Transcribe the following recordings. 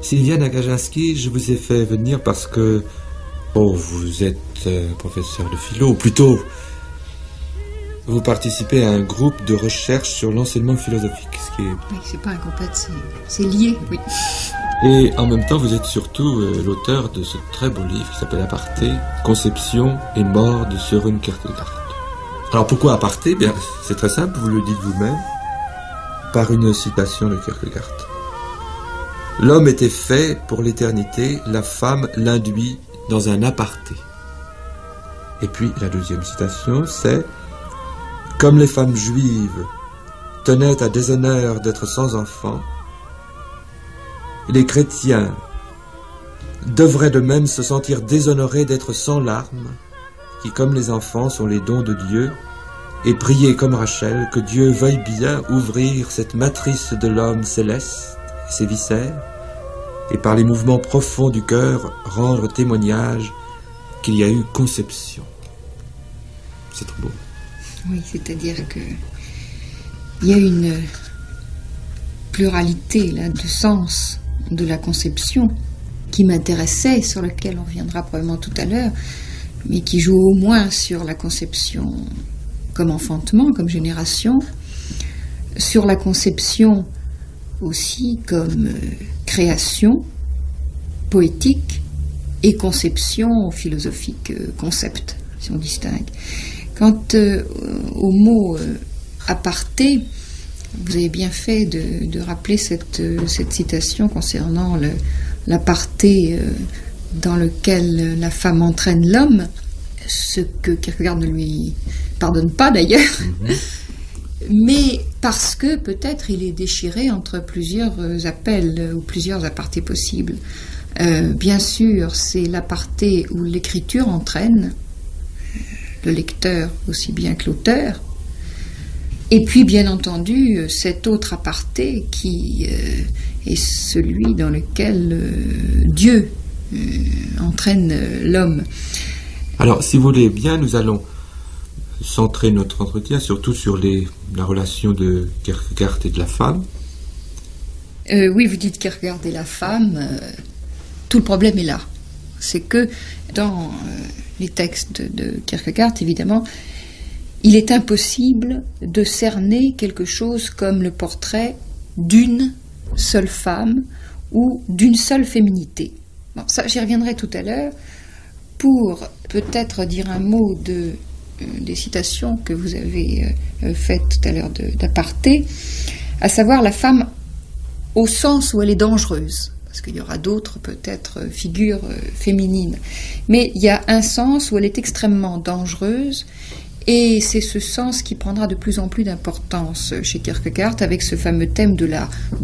Sylvia Nagajansky, je vous ai fait venir parce que, bon, vous êtes professeur de philo, ou plutôt, vous participez à un groupe de recherche sur l'enseignement philosophique, ce qui est... Oui, c'est pas incompatible, c'est lié, oui. Et en même temps, vous êtes surtout l'auteur de ce très beau livre qui s'appelle Aparté, Conception et mort de Søren Kierkegaard. Alors pourquoi Aparté? Bien, c'est très simple, vous le dites vous-même, par une citation de Kierkegaard. L'homme était fait pour l'éternité, la femme l'induit dans un aparté. Et puis la deuxième citation, c'est « Comme les femmes juives tenaient à déshonneur d'être sans enfants, les chrétiens devraient de même se sentir déshonorés d'être sans larmes, qui comme les enfants sont les dons de Dieu, et prier comme Rachel que Dieu veuille bien ouvrir cette matrice de l'homme céleste et ses viscères, et par les mouvements profonds du cœur rendre témoignage qu'il y a eu conception. » C'est trop beau. Oui, c'est-à-dire que il y a une pluralité là, de sens de la conception qui m'intéressait, sur lequel on reviendra probablement tout à l'heure, mais qui joue au moins sur la conception comme enfantement, comme génération, sur la conception aussi comme création poétique et conception philosophique, concept, si on distingue. Quant au mot aparté, vous avez bien fait de rappeler cette citation concernant l'aparté dans lequel la femme entraîne l'homme, ce que Kierkegaard ne lui pardonne pas d'ailleurs, mais parce que peut-être il est déchiré entre plusieurs appels ou plusieurs apartés possibles. Bien sûr, c'est l'aparté où l'écriture entraîne le lecteur aussi bien que l'auteur, et puis bien entendu cet autre aparté qui est celui dans lequel Dieu entraîne l'homme. Alors, si vous voulez bien, nous allons centrer notre entretien surtout sur la relation de Kierkegaard et de la femme. Oui, vous dites Kierkegaard et la femme, tout le problème est là. C'est que dans les textes de Kierkegaard, évidemment, il est impossible de cerner quelque chose comme le portrait d'une seule femme ou d'une seule féminité. Bon, ça, j'y reviendrai tout à l'heure pour peut-être dire un mot des citations que vous avez faites tout à l'heure d'aparté, à savoir la femme au sens où elle est dangereuse. Parce qu'il y aura d'autres, peut-être, figures féminines. Mais il y a un sens où elle est extrêmement dangereuse, et c'est ce sens qui prendra de plus en plus d'importance chez Kierkegaard, avec ce fameux thème de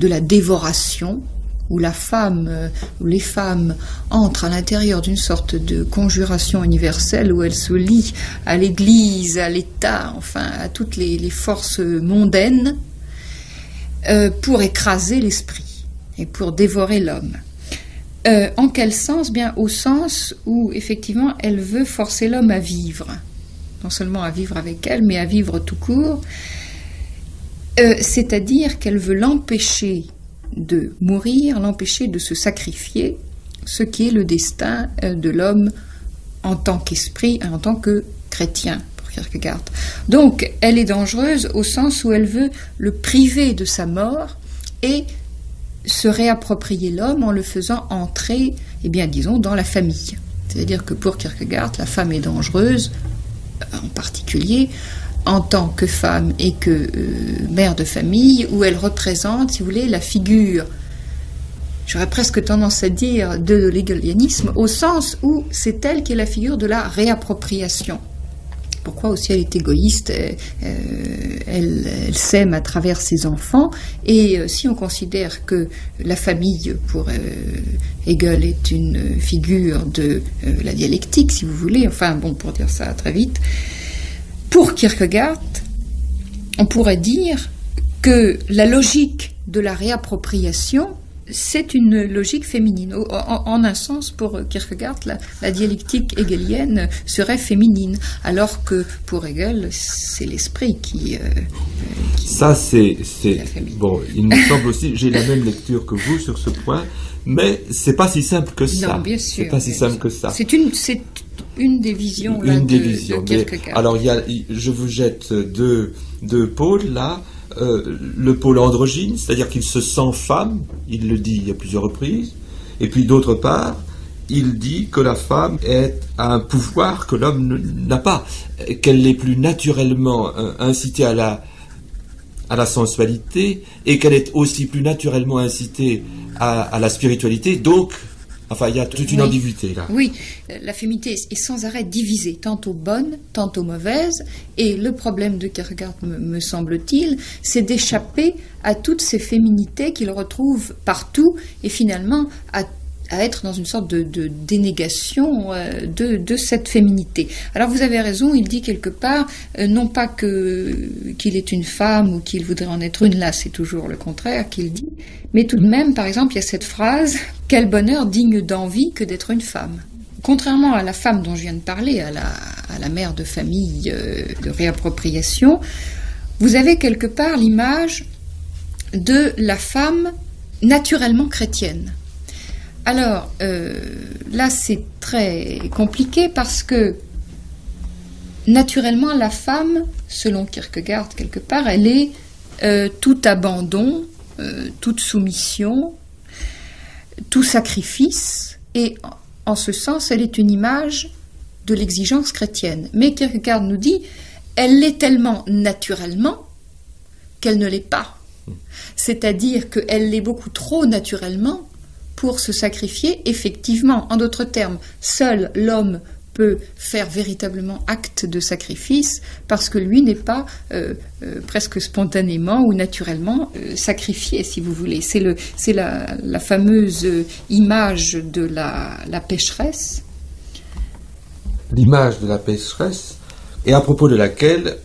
la dévoration, où les femmes entrent à l'intérieur d'une sorte de conjuration universelle, où elles se lient à l'Église, à l'État, enfin, à toutes les forces mondaines, pour écraser l'esprit et pour dévorer l'homme. En quel sens? Bien, au sens où, effectivement, elle veut forcer l'homme à vivre. Non seulement à vivre avec elle, mais à vivre tout court. C'est-à-dire qu'elle veut l'empêcher de mourir, l'empêcher de se sacrifier, ce qui est le destin de l'homme en tant qu'esprit, en tant que chrétien, pour Kierkegaard. Donc, elle est dangereuse au sens où elle veut le priver de sa mort et se réapproprier l'homme en le faisant entrer, eh bien, disons, dans la famille. C'est-à-dire que pour Kierkegaard, la femme est dangereuse, en particulier, en tant que femme et que mère de famille, où elle représente, si vous voulez, la figure, j'aurais presque tendance à dire, de l'hégélianisme, au sens où c'est elle qui est la figure de la réappropriation. Pourquoi aussi elle est égoïste, elle s'aime à travers ses enfants, et si on considère que la famille pour Hegel est une figure de la dialectique, si vous voulez, enfin bon, pour dire ça très vite, pour Kierkegaard, on pourrait dire que la logique de la réappropriation, c'est une logique féminine. En un sens, pour Kierkegaard, la dialectique hegelienne serait féminine, alors que pour Hegel, c'est l'esprit qui ça, c'est la féminine. bon. Il me semble aussi, j'ai la même lecture que vous sur ce point, mais c'est pas si simple que ça. Non, bien sûr. C'est pas si simple que ça. C'est une des visions là, de Kierkegaard. Alors, je vous jette deux pôles là. Le pôle androgyne, c'est-à-dire qu'il se sent femme, il le dit à plusieurs reprises, et puis d'autre part, il dit que la femme a un pouvoir que l'homme n'a pas, qu'elle est plus naturellement incitée à la sensualité, et qu'elle est aussi plus naturellement incitée à la spiritualité, donc... Enfin, il y a toute une ambiguïté là. Oui, la féminité est sans arrêt divisée, tantôt bonne, tantôt mauvaise, et le problème de Kierkegaard, me semble-t-il, c'est d'échapper à toutes ces féminités qu'il retrouve partout, et finalement à être dans une sorte de dénégation de cette féminité. Alors vous avez raison, il dit quelque part, non pas qu'il est une femme ou qu'il voudrait en être une, là c'est toujours le contraire qu'il dit, mais tout de même, par exemple, il y a cette phrase « Quel bonheur digne d'envie que d'être une femme ». Contrairement à la femme dont je viens de parler, à la mère de famille de réappropriation, vous avez quelque part l'image de la femme naturellement chrétienne. Alors, là, c'est très compliqué parce que, naturellement, la femme, selon Kierkegaard, quelque part, elle est tout abandon, toute soumission, tout sacrifice, et en ce sens, elle est une image de l'exigence chrétienne. Mais Kierkegaard nous dit, elle l'est tellement naturellement qu'elle ne l'est pas. C'est-à-dire qu'elle l'est beaucoup trop naturellement pour se sacrifier effectivement. En d'autres termes, seul l'homme peut faire véritablement acte de sacrifice parce que lui n'est pas presque spontanément ou naturellement sacrifié, si vous voulez. C'est la fameuse image de la pécheresse. L'image de la pécheresse, et à propos de laquelle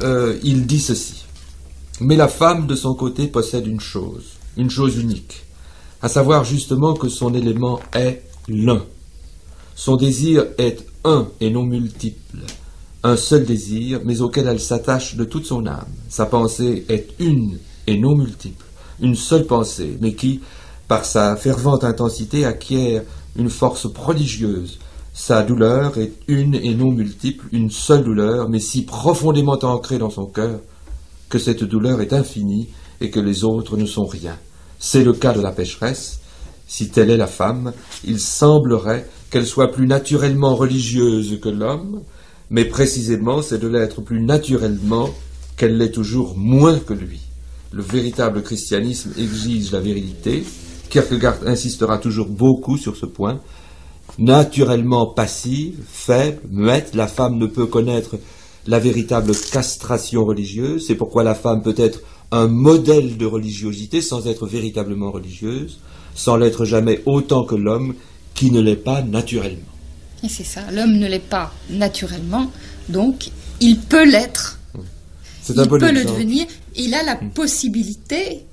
il dit ceci. Mais la femme, de son côté, possède une chose unique, à savoir justement que son élément est l'un. Son désir est un et non multiple, un seul désir, mais auquel elle s'attache de toute son âme. Sa pensée est une et non multiple, une seule pensée, mais qui, par sa fervente intensité, acquiert une force prodigieuse. Sa douleur est une et non multiple, une seule douleur, mais si profondément ancrée dans son cœur, que cette douleur est infinie et que les autres ne sont rien. C'est le cas de la pécheresse. Si telle est la femme, il semblerait qu'elle soit plus naturellement religieuse que l'homme, mais précisément c'est de l'être plus naturellement qu'elle l'est toujours moins que lui. Le véritable christianisme exige la vérité. Kierkegaard insistera toujours beaucoup sur ce point. Naturellement passive, faible, muette, la femme ne peut connaître la véritable castration religieuse. C'est pourquoi la femme peut être un modèle de religiosité sans être véritablement religieuse, sans l'être jamais autant que l'homme qui ne l'est pas naturellement. Et c'est ça, l'homme ne l'est pas naturellement, donc il peut l'être, il peut le devenir, il a la possibilité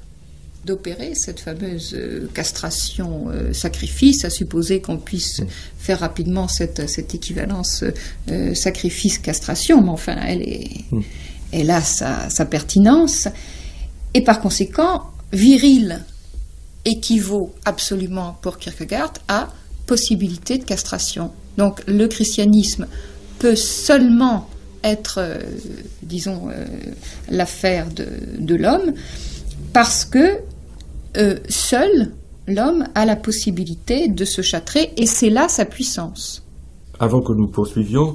d'opérer cette fameuse castration-sacrifice, à supposer qu'on puisse faire rapidement cette équivalence sacrifice-castration, mais enfin, elle a sa pertinence, et par conséquent, viril équivaut absolument pour Kierkegaard à possibilité de castration. Donc le christianisme peut seulement être, disons, l'affaire de l'homme, parce que seul l'homme a la possibilité de se châtrer, et c'est là sa puissance. Avant que nous poursuivions,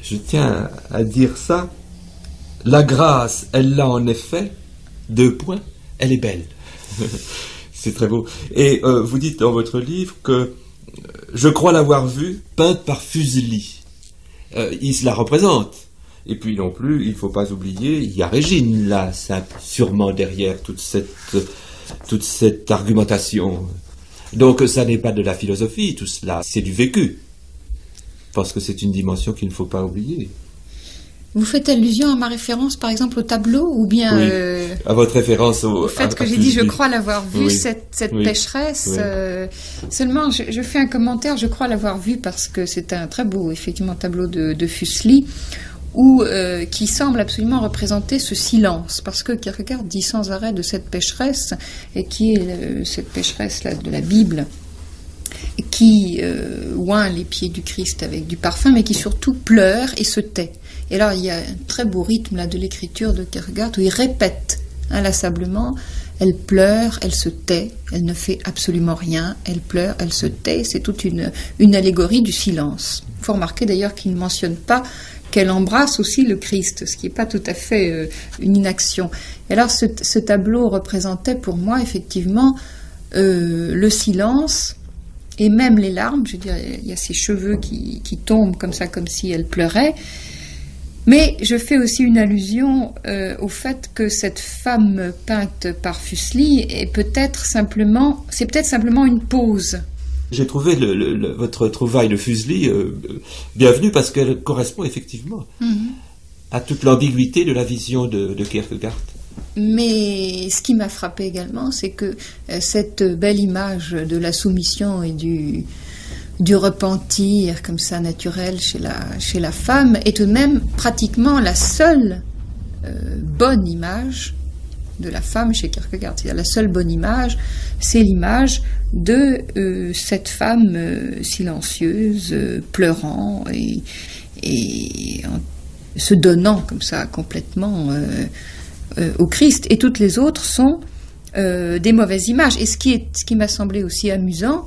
je tiens à dire ça. La grâce, elle l'a en effet, 2 points, elle est belle. C'est très beau. Et vous dites dans votre livre que je crois l'avoir vue peinte par Fuseli. Il se la représente. Et puis non plus, il ne faut pas oublier, il y a Régine là, sûrement derrière toute cette argumentation. Donc ça n'est pas de la philosophie, tout cela, c'est du vécu. Parce que c'est une dimension qu'il ne faut pas oublier. Vous faites allusion à ma référence, par exemple, au tableau, ou bien à votre référence au fait que j'ai dit, je crois l'avoir vu, cette Oui. pécheresse. Oui. Seulement, je fais un commentaire, je crois l'avoir vu parce que c'est un très beau, effectivement, tableau de Fuseli, qui semble absolument représenter ce silence, parce que Kierkegaard dit sans arrêt de cette pécheresse, et qui est cette pécheresse-là de la Bible, qui oint les pieds du Christ avec du parfum, mais qui surtout pleure et se tait. Et alors, il y a un très beau rythme là de l'écriture de Kierkegaard où il répète inlassablement, elle pleure, elle se tait, elle ne fait absolument rien, elle pleure, elle se tait. C'est toute une allégorie du silence. Il faut remarquer d'ailleurs qu'il ne mentionne pas qu'elle embrasse aussi le Christ, ce qui n'est pas tout à fait une inaction. Et alors, ce tableau représentait pour moi effectivement le silence et même les larmes. Je veux dire, il y a ses cheveux qui tombent comme ça, comme si elle pleurait. Mais je fais aussi une allusion au fait que cette femme peinte par Fuseli c'est peut-être simplement une pause. J'ai trouvé votre trouvaille de Fuseli bienvenue parce qu'elle correspond effectivement à toute l'ambiguïté de la vision de Kierkegaard. Mais ce qui m'a frappé également, c'est que cette belle image de la soumission et du repentir comme ça naturel chez la femme est tout de même pratiquement la seule bonne image de la femme chez Kierkegaard. C'est-à-dire la seule bonne image, c'est l'image de cette femme silencieuse, pleurant et se donnant comme ça complètement au Christ. Et toutes les autres sont des mauvaises images. Et ce qui m'a semblé aussi amusant,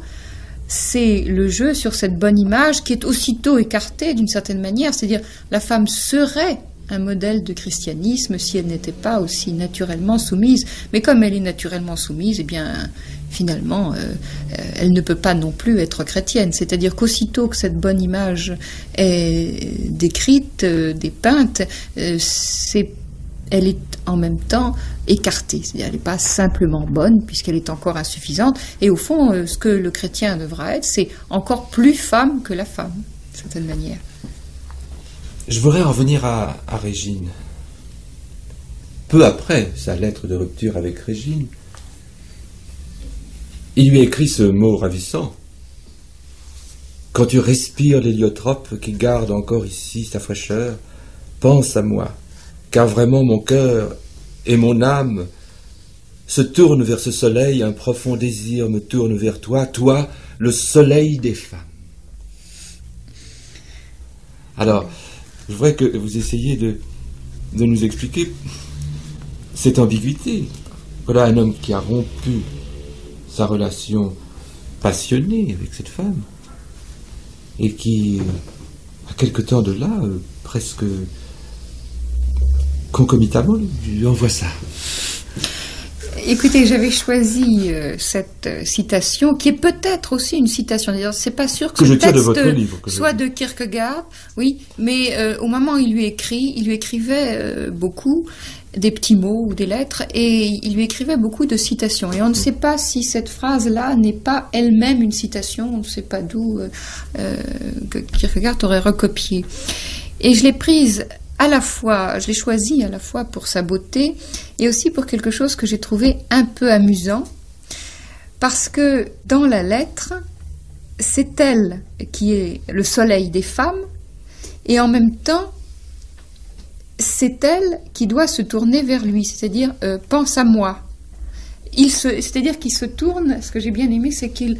c'est le jeu sur cette bonne image qui est aussitôt écartée d'une certaine manière. C'est-à-dire la femme serait un modèle de christianisme si elle n'était pas aussi naturellement soumise. Mais comme elle est naturellement soumise, eh bien, finalement, elle ne peut pas non plus être chrétienne. C'est-à-dire qu'aussitôt que cette bonne image est décrite, dépeinte, elle est en même temps écartée. C'est-à-dire elle n'est pas simplement bonne, puisqu'elle est encore insuffisante. Et au fond, ce que le chrétien devra être, c'est encore plus femme que la femme, d'une certaine manière. Je voudrais en venir à Régine. Peu après sa lettre de rupture avec Régine, il lui écrit ce mot ravissant. Quand tu respires l'héliotrope qui garde encore ici sa fraîcheur, pense à moi, car vraiment mon cœur et mon âme se tournent vers ce soleil, un profond désir me tourne vers toi, toi, le soleil des femmes. Alors, je voudrais que vous essayiez de nous expliquer cette ambiguïté. Voilà un homme qui a rompu sa relation passionnée avec cette femme et qui, à quelque temps de là, presque concomitamment, lui envoie ça. Écoutez, j'avais choisi cette citation, qui est peut-être aussi une citation. D'ailleurs, c'est pas sûr que ce je tire de votre texte livre, soit de Kierkegaard, oui, mais au moment où il lui écrivait beaucoup des petits mots ou des lettres, et il lui écrivait beaucoup de citations. Et on ne sait pas si cette phrase-là n'est pas elle-même une citation, on ne sait pas d'où que Kierkegaard aurait recopié. Et je l'ai prise je l'ai choisie à la fois pour sa beauté et aussi pour quelque chose que j'ai trouvé un peu amusant, parce que dans la lettre, c'est elle qui est le soleil des femmes, et en même temps, c'est elle qui doit se tourner vers lui, c'est-à-dire pense à moi. C'est-à-dire qu'il se tourne, ce que j'ai bien aimé, c'est qu'il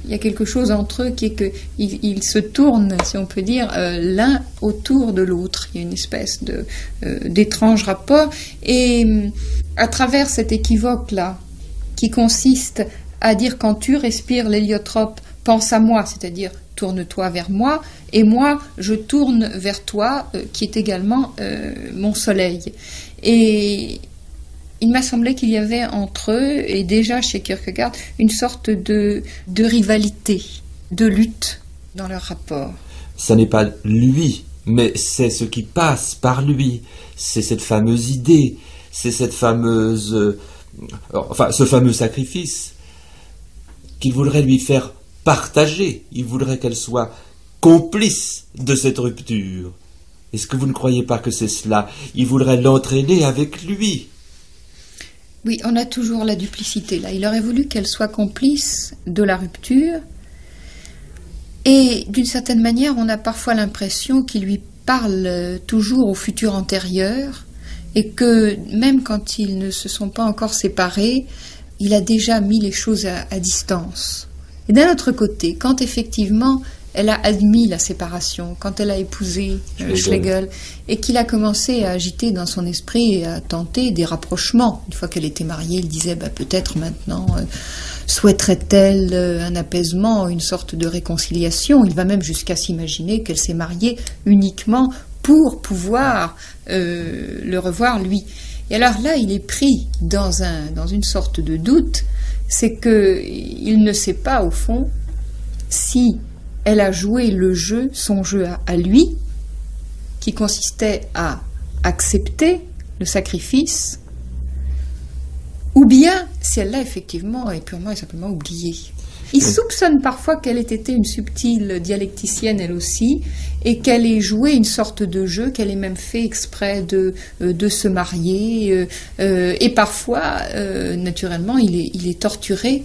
y a quelque chose entre eux qui est qu'ils se tournent, si on peut dire, l'un autour de l'autre. Il y a une espèce d'étrange rapport. Et à travers cet équivoque-là, qui consiste à dire quand tu respires l'héliotrope, pense à moi, c'est-à-dire tourne-toi vers moi, et moi, je tourne vers toi, qui est également mon soleil. Et il m'a semblé qu'il y avait entre eux, et déjà chez Kierkegaard, une sorte de rivalité, de lutte dans leur rapport. Ça n'est pas lui, mais c'est ce qui passe par lui. C'est cette fameuse idée, c'est cette fameuse... ce fameux sacrifice qu'il voudrait lui faire partager. Il voudrait qu'elle soit complice de cette rupture. Est-ce que vous ne croyez pas que c'est cela? Il voudrait l'entraîner avec lui. Oui, on a toujours la duplicité là. Il aurait voulu qu'elle soit complice de la rupture. Et d'une certaine manière, on a parfois l'impression qu'il lui parle toujours au futur antérieur et que même quand ils ne se sont pas encore séparés, il a déjà mis les choses à distance. Et d'un autre côté, quand effectivement elle a admis la séparation, quand elle a épousé Schlegel, et qu'il a commencé à agiter dans son esprit et à tenter des rapprochements, une fois qu'elle était mariée, il disait peut-être maintenant souhaiterait-elle un apaisement, une sorte de réconciliation. Il va même jusqu'à s'imaginer qu'elle s'est mariée uniquement pour pouvoir le revoir lui. Et alors là, il est pris dans une sorte de doute, c'est qu'il ne sait pas au fond si elle a joué son jeu à lui, qui consistait à accepter le sacrifice, ou bien si elle l'a effectivement et purement et simplement oublié. Il soupçonne parfois qu'elle ait été une subtile dialecticienne elle aussi, et qu'elle ait joué une sorte de jeu, qu'elle ait même fait exprès de se marier, et parfois, naturellement, il est torturé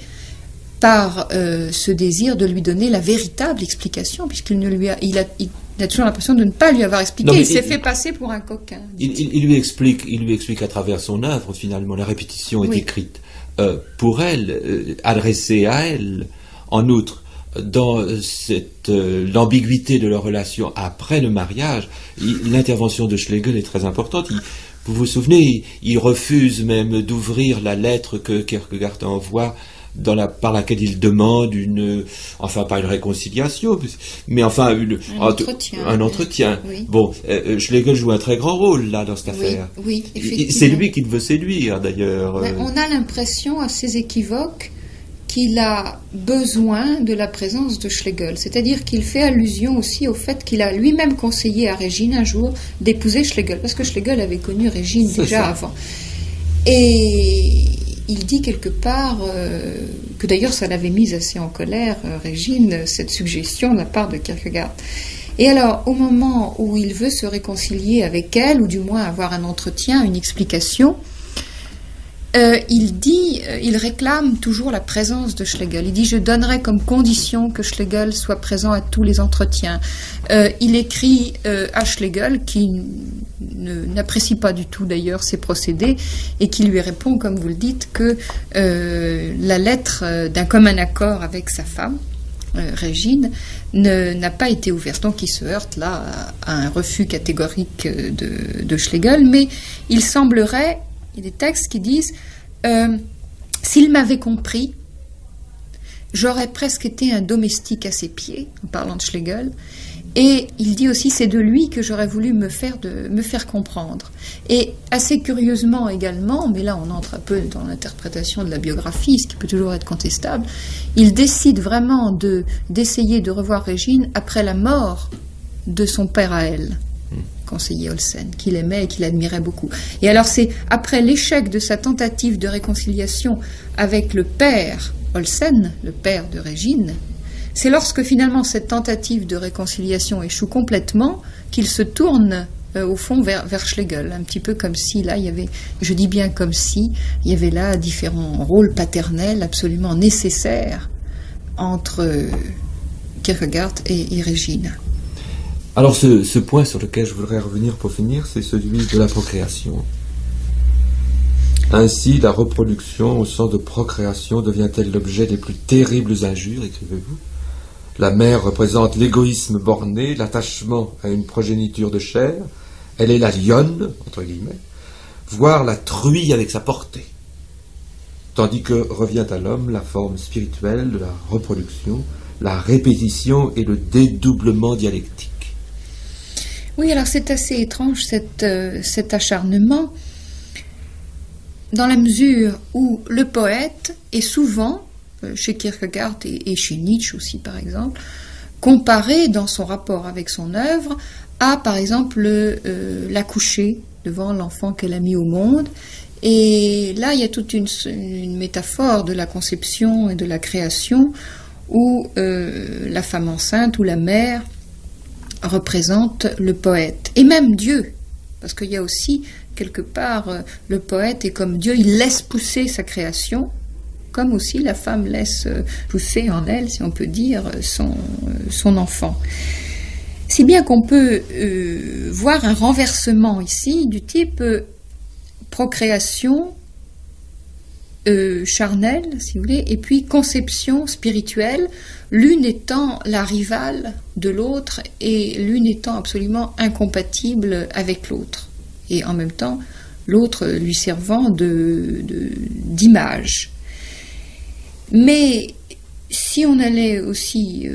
par ce désir de lui donner la véritable explication, puisqu'il ne lui a, il a toujours l'impression de ne pas lui avoir expliqué. Non, il s'est fait passer pour un coquin. Il lui explique à travers son œuvre, finalement, la répétition est écrite pour elle, adressée à elle. En outre, dans l'ambiguïté de leur relation après le mariage, l'intervention de Schlegel est très importante. Vous vous souvenez, il refuse même d'ouvrir la lettre que Kierkegaard envoie, par laquelle il demande pas une réconciliation, mais enfin un entretien. Oui. Bon, Schlegel joue un très grand rôle là dans cette affaire. Oui, effectivement. C'est lui qui le veut séduire d'ailleurs. On a l'impression assez équivoque qu'il a besoin de la présence de Schlegel, c'est-à-dire qu'il fait allusion aussi au fait qu'il a lui-même conseillé à Régine un jour d'épouser Schlegel, parce que Schlegel avait connu Régine déjà avant. Et il dit quelque part que d'ailleurs ça l'avait mise assez en colère, Régine, cette suggestion de la part de Kierkegaard. Et alors, au moment où il veut se réconcilier avec elle, ou du moins avoir un entretien, une explication, il réclame toujours la présence de Schlegel. Il dit: je donnerai comme condition que Schlegel soit présent à tous les entretiens. Il écrit à Schlegel, qui n'apprécie pas du tout d'ailleurs ces procédés, et qui lui répond, comme vous le dites, que la lettre d'un commun accord avec sa femme, Régine, n'a pas été ouverte. Donc il se heurte là à un refus catégorique de Schlegel, mais il semblerait, il y a des textes qui disent s'il m'avait compris, j'aurais presque été un domestique à ses pieds, en parlant de Schlegel. Et il dit aussi, c'est de lui que j'aurais voulu me faire comprendre. Et assez curieusement également, mais là on entre un peu dans l'interprétation de la biographie, ce qui peut toujours être contestable, il décide vraiment d'essayer de revoir Régine après la mort de son père à elle, conseiller Olsen, qu'il aimait et qu'il admirait beaucoup. Et alors c'est après l'échec de sa tentative de réconciliation avec le père Olsen, le père de Régine, c'est lorsque finalement cette tentative de réconciliation échoue complètement qu'il se tourne au fond vers Schlegel, un petit peu comme si là il y avait, je dis bien comme si, il y avait là différents rôles paternels absolument nécessaires entre Kierkegaard et Régine. Alors ce point sur lequel je voudrais revenir pour finir, c'est celui de la procréation. Ainsi, la reproduction au sens de procréation devient-elle l'objet des plus terribles injures, écrivez-vous. La mère représente l'égoïsme borné, l'attachement à une progéniture de chair. Elle est la lionne, entre guillemets, voire la truie avec sa portée. Tandis que revient à l'homme la forme spirituelle de la reproduction, la répétition et le dédoublement dialectique. Oui, alors c'est assez étrange cet acharnement, dans la mesure où le poète est souvent, chez Kierkegaard et chez Nietzsche aussi par exemple, comparé dans son rapport avec son œuvre à par exemple l'accoucher devant l'enfant qu'elle a mis au monde. Et là il y a toute une métaphore de la conception et de la création où la femme enceinte ou la mère représente le poète, et même Dieu, parce qu'il y a aussi, quelque part, le poète est comme Dieu, il laisse pousser sa création, comme aussi la femme laisse pousser en elle, si on peut dire, son enfant. Si bien qu'on peut voir un renversement ici du type procréation charnelle, si vous voulez, et puis conception spirituelle, l'une étant la rivale de l'autre et l'une étant absolument incompatible avec l'autre. Et en même temps, l'autre lui servant d'image. Mais si on allait aussi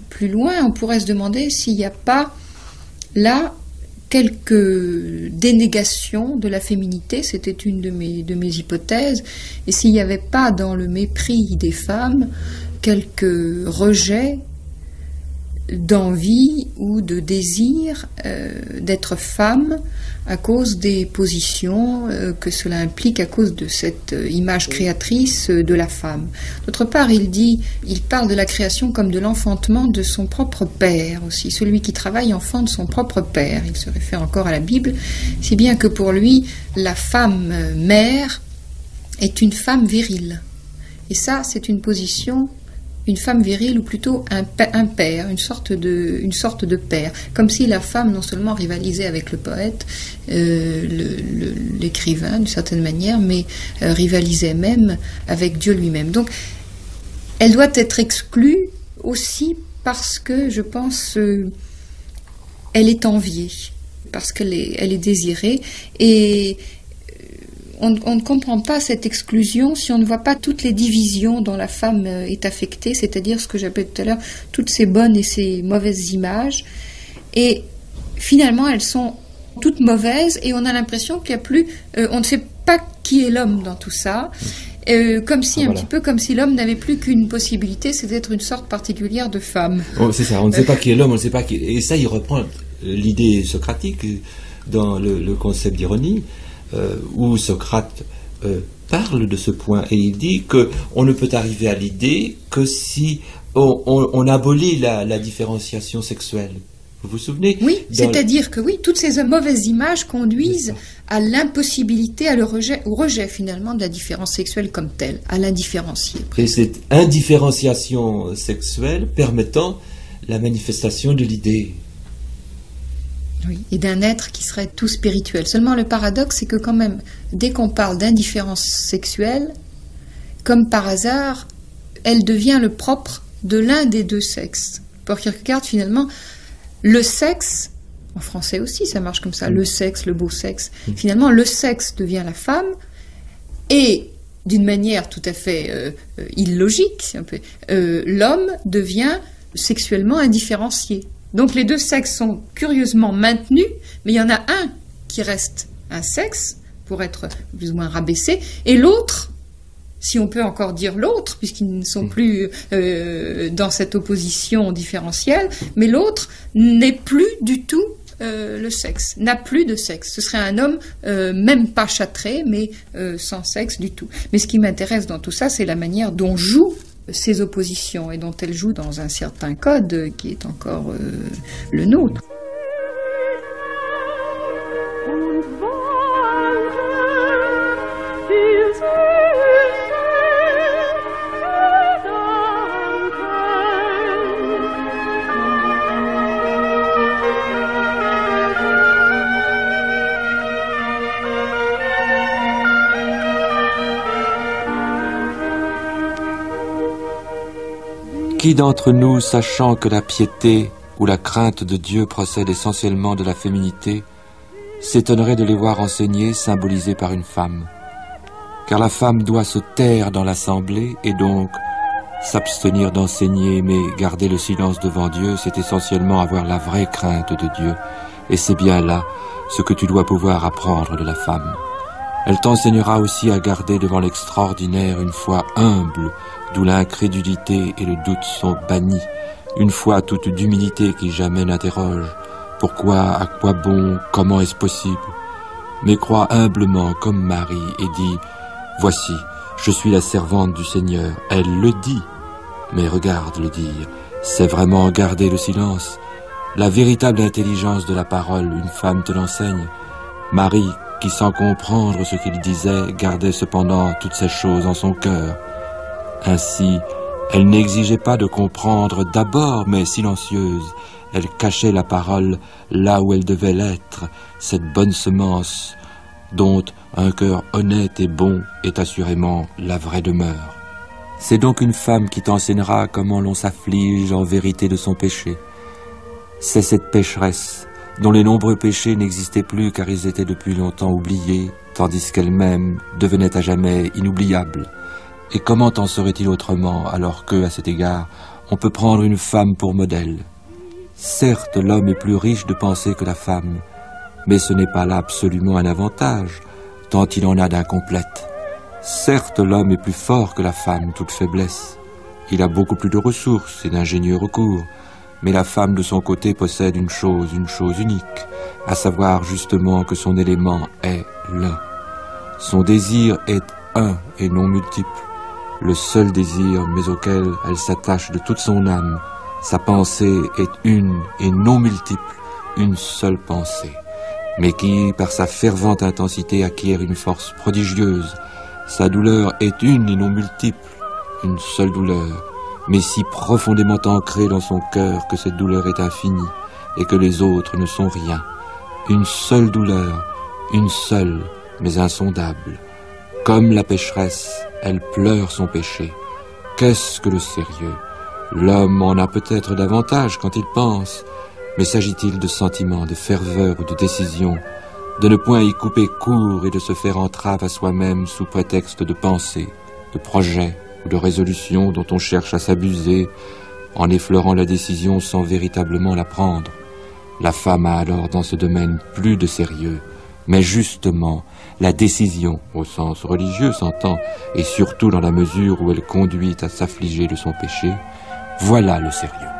plus loin, on pourrait se demander s'il n'y a pas là quelques dénégations de la féminité, c'était une de mes hypothèses, et s'il n'y avait pas dans le mépris des femmes quelques rejets d'envie ou de désir d'être femme à cause des positions que cela implique, à cause de cette image créatrice de la femme. D'autre part, il parle de la création comme de l'enfantement de son propre père aussi. Celui qui travaille enfante son propre père. Il se réfère encore à la Bible, si bien que pour lui, la femme mère est une femme virile. Et ça, c'est une position, une femme virile, ou plutôt un père, une sorte de père, comme si la femme non seulement rivalisait avec le poète, l'écrivain d'une certaine manière, mais rivalisait même avec Dieu lui-même. Donc, elle doit être exclue aussi parce que, je pense, elle est enviée, parce qu'elle est désirée, et on ne comprend pas cette exclusion si on ne voit pas toutes les divisions dont la femme est affectée, c'est-à-dire ce que j'appelais tout à l'heure, toutes ces bonnes et ces mauvaises images. Et finalement, elles sont toutes mauvaises et on a l'impression qu'il n'y a plus... on ne sait pas qui est l'homme dans tout ça. Comme si, un petit peu comme si l'homme n'avait plus qu'une possibilité, c'est d'être une sorte particulière de femme. Oh, c'est ça, on ne sait pas qui est l'homme, on ne sait pas qui... Et ça, il reprend l'idée socratique dans le concept d'ironie, où Socrate parle de ce point et il dit qu'on ne peut arriver à l'idée que si on abolit la différenciation sexuelle. Vous vous souvenez? Oui, c'est-à-dire que oui, toutes ces mauvaises images conduisent à l'impossibilité, au rejet finalement de la différence sexuelle comme telle, à l'indifférencier. Et cette indifférenciation sexuelle permettant la manifestation de l'idée. Oui, et d'un être qui serait tout spirituel. Seulement le paradoxe, c'est que quand même, dès qu'on parle d'indifférence sexuelle, comme par hasard, elle devient le propre de l'un des deux sexes. Pour Kierkegaard, finalement, le sexe, en français aussi ça marche comme ça, le sexe, le beau sexe, finalement le sexe devient la femme, et d'une manière tout à fait illogique, si on peut, l'homme devient sexuellement indifférencié. Donc les deux sexes sont curieusement maintenus, mais il y en a un qui reste un sexe, pour être plus ou moins rabaissé, et l'autre, si on peut encore dire l'autre, puisqu'ils ne sont plus dans cette opposition différentielle, mais l'autre n'est plus du tout le sexe, n'a plus de sexe. Ce serait un homme même pas châtré, mais sans sexe du tout. Mais ce qui m'intéresse dans tout ça, c'est la manière dont jouent ces oppositions et dont elles jouent dans un certain code qui est encore le nôtre. Qui d'entre nous, sachant que la piété ou la crainte de Dieu procède essentiellement de la féminité, s'étonnerait de les voir enseignées, symbolisées par une femme? Car la femme doit se taire dans l'assemblée et donc s'abstenir d'enseigner, mais garder le silence devant Dieu, c'est essentiellement avoir la vraie crainte de Dieu. Et c'est bien là ce que tu dois pouvoir apprendre de la femme. Elle t'enseignera aussi à garder devant l'extraordinaire une foi humble, d'où l'incrédulité et le doute sont bannis, une foi toute d'humilité qui jamais n'interroge. Pourquoi, à quoi bon, comment est-ce possible? Mais crois humblement comme Marie et dis, voici, je suis la servante du Seigneur. Elle le dit, mais regarde le dire, c'est vraiment garder le silence. La véritable intelligence de la parole, une femme te l'enseigne. Marie, qui sans comprendre ce qu'il disait, gardait cependant toutes ces choses en son cœur. Ainsi, elle n'exigeait pas de comprendre d'abord, mais silencieuse. Elle cachait la parole là où elle devait l'être, cette bonne semence dont un cœur honnête et bon est assurément la vraie demeure. C'est donc une femme qui t'enseignera comment l'on s'afflige en vérité de son péché. C'est cette pécheresse dont les nombreux péchés n'existaient plus car ils étaient depuis longtemps oubliés, tandis qu'elle-même devenait à jamais inoubliable. Et comment en serait-il autrement alors que, à cet égard, on peut prendre une femme pour modèle? Certes, l'homme est plus riche de pensée que la femme, mais ce n'est pas là absolument un avantage, tant il en a d'incomplètes. Certes, l'homme est plus fort que la femme, toute faiblesse. Il a beaucoup plus de ressources et d'ingénieux recours, mais la femme de son côté possède une chose unique, à savoir justement que son élément est l'un. Son désir est un et non multiple, le seul désir mais auquel elle s'attache de toute son âme. Sa pensée est une et non multiple, une seule pensée, mais qui, par sa fervente intensité, acquiert une force prodigieuse. Sa douleur est une et non multiple, une seule douleur, mais si profondément ancrée dans son cœur que cette douleur est infinie et que les autres ne sont rien. Une seule douleur, une seule, mais insondable. Comme la pécheresse, elle pleure son péché. Qu'est-ce que le sérieux? L'homme en a peut-être davantage quand il pense, mais s'agit-il de sentiments, de ferveur ou de décision, de ne point y couper court et de se faire entrave à soi-même sous prétexte de pensée, de projet ou de résolution dont on cherche à s'abuser en effleurant la décision sans véritablement la prendre. La femme a alors dans ce domaine plus de sérieux, mais justement la décision, au sens religieux s'entend, et surtout dans la mesure où elle conduit à s'affliger de son péché, voilà le sérieux.